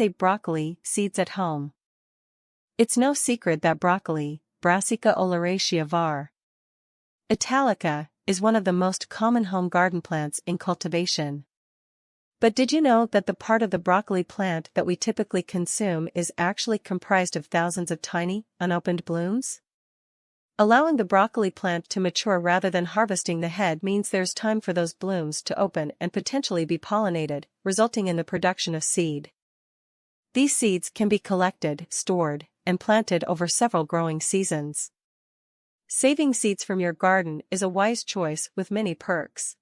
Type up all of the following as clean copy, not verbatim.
save broccoli seeds at home? It's no secret that broccoli, Brassica oleracea var. Italica, is one of the most common home garden plants in cultivation. But did you know that the part of the broccoli plant that we typically consume is actually comprised of thousands of tiny, unopened blooms? Allowing the broccoli plant to mature rather than harvesting the head means there's time for those blooms to open and potentially be pollinated, resulting in the production of seed. These seeds can be collected, stored, and planted over several growing seasons. Saving seeds from your garden is a wise choice with many perks.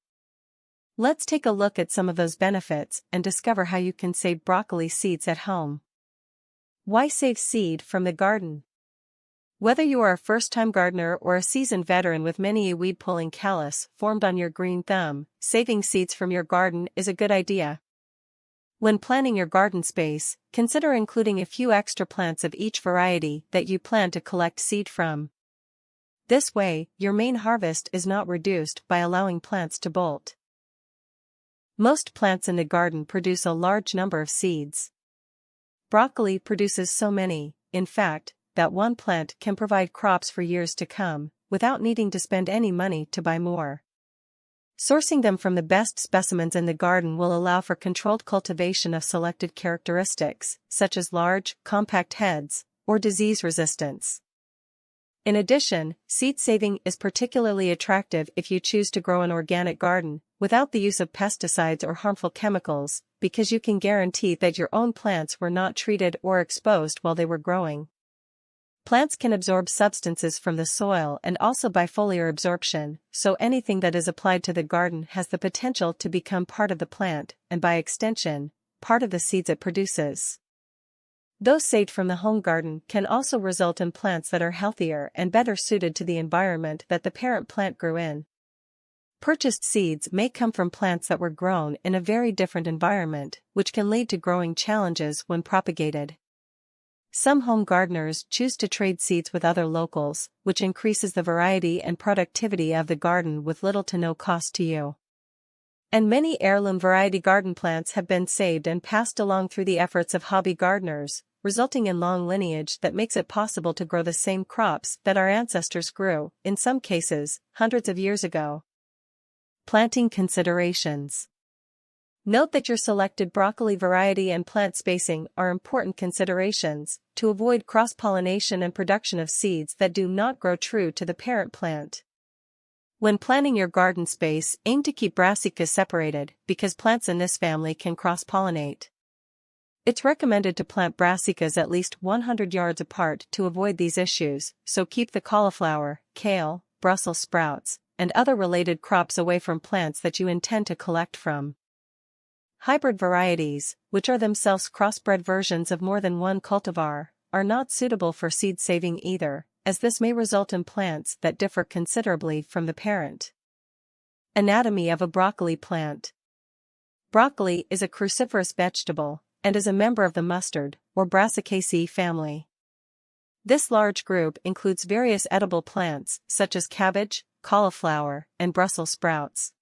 Let's take a look at some of those benefits and discover how you can save broccoli seeds at home. Why save seed from the garden? Whether you are a first-time gardener or a seasoned veteran with many a weed-pulling callus formed on your green thumb, saving seeds from your garden is a good idea. When planning your garden space, consider including a few extra plants of each variety that you plan to collect seed from. This way, your main harvest is not reduced by allowing plants to bolt. Most plants in the garden produce a large number of seeds. Broccoli produces so many, in fact, that one plant can provide crops for years to come, without needing to spend any money to buy more. Sourcing them from the best specimens in the garden will allow for controlled cultivation of selected characteristics, such as large, compact heads, or disease resistance. In addition, seed saving is particularly attractive if you choose to grow an organic garden, without the use of pesticides or harmful chemicals, because you can guarantee that your own plants were not treated or exposed while they were growing. Plants can absorb substances from the soil and also by foliar absorption, so anything that is applied to the garden has the potential to become part of the plant, and by extension, part of the seeds it produces. Those saved from the home garden can also result in plants that are healthier and better suited to the environment that the parent plant grew in. Purchased seeds may come from plants that were grown in a very different environment, which can lead to growing challenges when propagated. Some home gardeners choose to trade seeds with other locals, which increases the variety and productivity of the garden with little to no cost to you. And many heirloom variety garden plants have been saved and passed along through the efforts of hobby gardeners, resulting in long lineage that makes it possible to grow the same crops that our ancestors grew, in some cases, hundreds of years ago. Planting considerations. Note that your selected broccoli variety and plant spacing are important considerations to avoid cross-pollination and production of seeds that do not grow true to the parent plant. When planning your garden space, aim to keep brassicas separated because plants in this family can cross-pollinate. It's recommended to plant brassicas at least 100 yards apart to avoid these issues, so keep the cauliflower, kale, Brussels sprouts, and other related crops away from plants that you intend to collect from. Hybrid varieties, which are themselves crossbred versions of more than one cultivar, are not suitable for seed saving either, as this may result in plants that differ considerably from the parent. Anatomy of a broccoli plant. Broccoli is a cruciferous vegetable, and is a member of the mustard, or Brassicaceae family. This large group includes various edible plants, such as cabbage, cauliflower, and Brussels sprouts.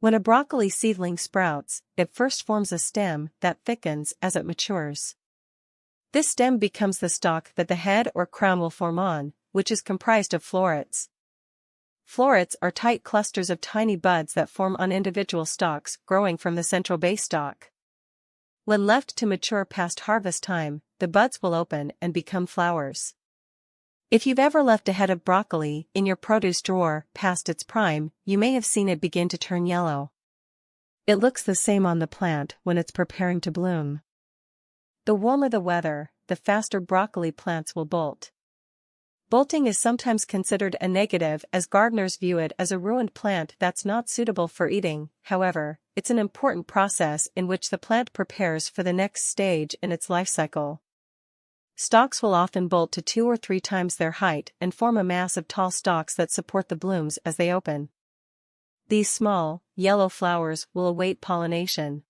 When a broccoli seedling sprouts, it first forms a stem that thickens as it matures. This stem becomes the stalk that the head or crown will form on, which is comprised of florets. Florets are tight clusters of tiny buds that form on individual stalks growing from the central base stalk. When left to mature past harvest time, the buds will open and become flowers. If you've ever left a head of broccoli in your produce drawer past its prime, you may have seen it begin to turn yellow. It looks the same on the plant when it's preparing to bloom. The warmer the weather, the faster broccoli plants will bolt. Bolting is sometimes considered a negative as gardeners view it as a ruined plant that's not suitable for eating. However, it's an important process in which the plant prepares for the next stage in its life cycle. Stalks will often bolt to 2 or 3 times their height and form a mass of tall stalks that support the blooms as they open. These small, yellow flowers will await pollination.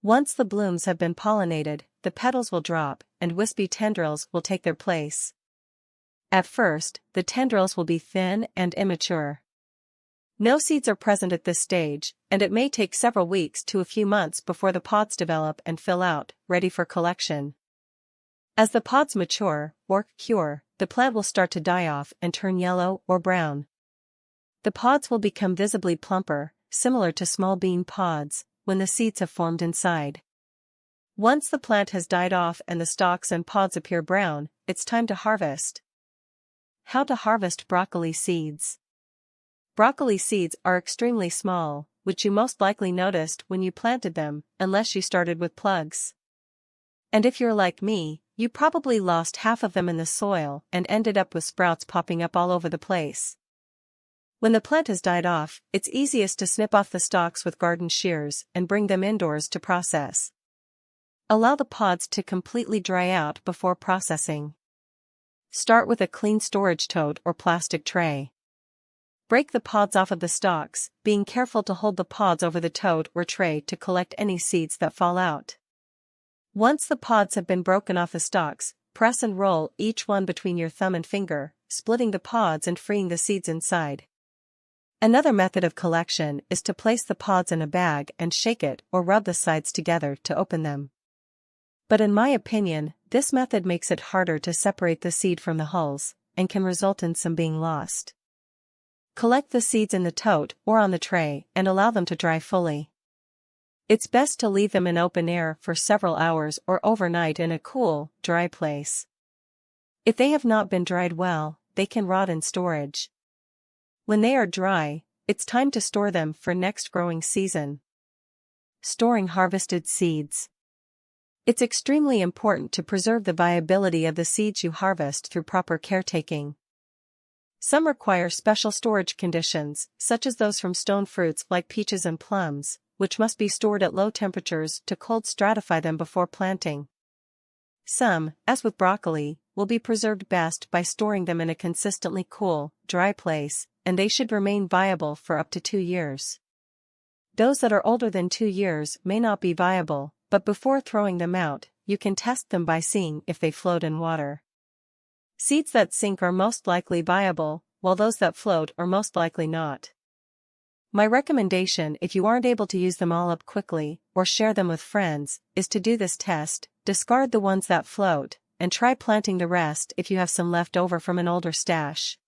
Once the blooms have been pollinated, the petals will drop, and wispy tendrils will take their place. At first, the tendrils will be thin and immature. No seeds are present at this stage, and it may take several weeks to a few months before the pods develop and fill out, ready for collection. As the pods mature, or cure, the plant will start to die off and turn yellow or brown. The pods will become visibly plumper, similar to small bean pods, when the seeds have formed inside. Once the plant has died off and the stalks and pods appear brown, it's time to harvest. How to harvest broccoli seeds. Broccoli seeds are extremely small, which you most likely noticed when you planted them, unless you started with plugs. And if you're like me, you probably lost half of them in the soil and ended up with sprouts popping up all over the place. When the plant has died off, it's easiest to snip off the stalks with garden shears and bring them indoors to process. Allow the pods to completely dry out before processing. Start with a clean storage tote or plastic tray. Break the pods off of the stalks, being careful to hold the pods over the tote or tray to collect any seeds that fall out. Once the pods have been broken off the stalks, press and roll each one between your thumb and finger, splitting the pods and freeing the seeds inside. Another method of collection is to place the pods in a bag and shake it or rub the sides together to open them. But in my opinion, this method makes it harder to separate the seed from the hulls, and can result in some being lost. Collect the seeds in the tote or on the tray and allow them to dry fully. It's best to leave them in open air for several hours or overnight in a cool, dry place. If they have not been dried well, they can rot in storage. When they are dry, it's time to store them for next growing season. Storing harvested seeds. It's extremely important to preserve the viability of the seeds you harvest through proper caretaking. Some require special storage conditions, such as those from stone fruits like peaches and plums, which must be stored at low temperatures to cold stratify them before planting. Some, as with broccoli, will be preserved best by storing them in a consistently cool, dry place, and they should remain viable for up to 2 years. Those that are older than 2 years may not be viable, but before throwing them out, you can test them by seeing if they float in water. Seeds that sink are most likely viable, while those that float are most likely not. My recommendation, if you aren't able to use them all up quickly, or share them with friends, is to do this test: discard the ones that float, and try planting the rest if you have some left over from an older stash.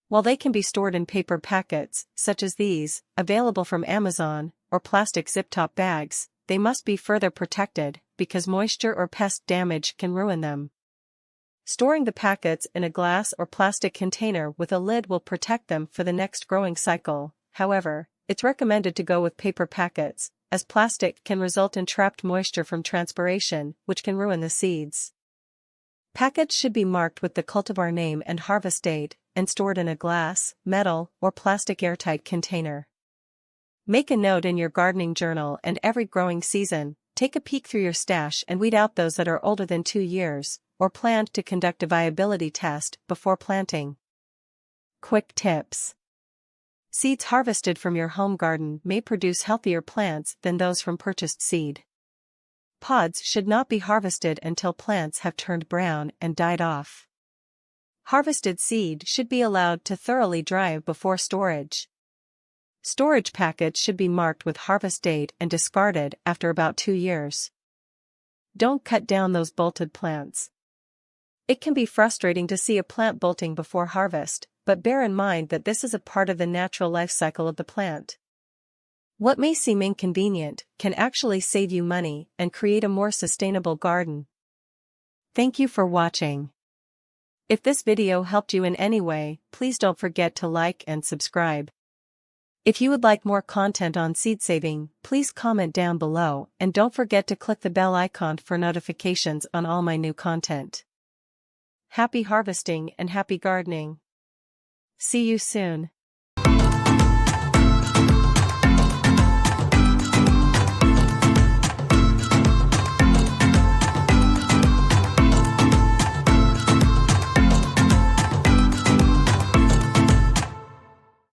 While they can be stored in paper packets, such as these, available from Amazon, or plastic zip-top bags, they must be further protected, because moisture or pest damage can ruin them. Storing the packets in a glass or plastic container with a lid will protect them for the next growing cycle. However, it's recommended to go with paper packets, as plastic can result in trapped moisture from transpiration, which can ruin the seeds. Packets should be marked with the cultivar name and harvest date, and stored in a glass, metal, or plastic airtight container. Make a note in your gardening journal, and every growing season, take a peek through your stash and weed out those that are older than 2 years, or plan to conduct a viability test before planting. Quick tips. Seeds harvested from your home garden may produce healthier plants than those from purchased seed. Pods should not be harvested until plants have turned brown and died off. Harvested seed should be allowed to thoroughly dry before storage. Storage packets should be marked with harvest date and discarded after about 2 years. Don't cut down those bolted plants. It can be frustrating to see a plant bolting before harvest, but bear in mind that this is a part of the natural life cycle of the plant. What may seem inconvenient can actually save you money and create a more sustainable garden. Thank you for watching. If this video helped you in any way, please don't forget to like and subscribe. If you would like more content on seed saving, please comment down below, and don't forget to click the bell icon for notifications on all my new content. Happy harvesting and happy gardening. See you soon.